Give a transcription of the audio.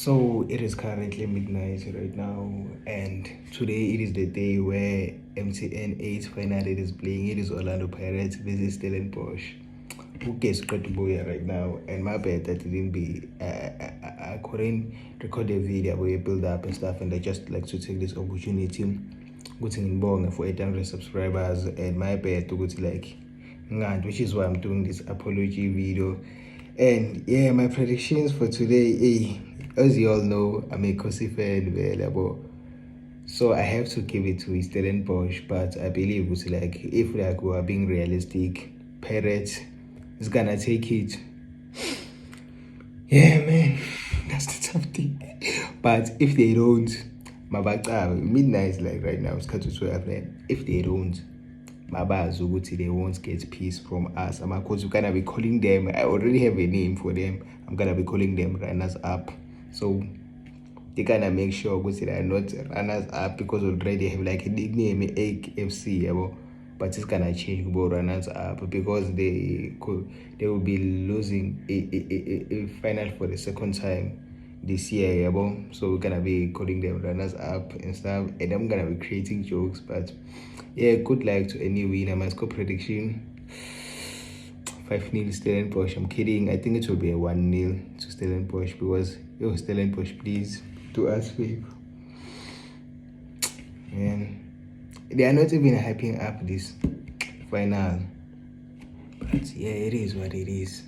So it is currently midnight right now, and today it is the day where MTN8 finally is playing. It is Orlando Pirates versus Stellenbosch. Who gets Boya right now? And my bad that it didn't be. I couldn't record a video where you build up and stuff, and I just like to take this opportunity. Good thing for 800 subscribers, and my bad to go to like, which is why I'm doing this apology video. And yeah, my predictions for today, as you all know, I'm a Kosi fan, available. So I have to give it to Stellenbosch, but I believe it's like if like we are being realistic, Pirates is gonna take it. Yeah, man, that's the tough thing. But if they don't, my back midnight like right now, it's cut to 12. If they don't, mabazi ukuthi they won't get peace from us. Because we're gonna be calling them, I already have a name for them. I'm gonna be calling them runners up. So they gonna make sure ukuthi they are not runners up, because already have like a nickname AFC, but it's gonna change to runners up because they will be losing a final for the second time this year, so we're gonna be calling them runners up and stuff, and I'm gonna be creating jokes. But yeah, good luck to any winner. My score prediction 5-0 Stellenbosch. I'm kidding. I think it will be a 1-0 to Stellenbosch, because Stellenbosch, please do us favor. Man, they are not even hyping up this final, but yeah, it is what it is.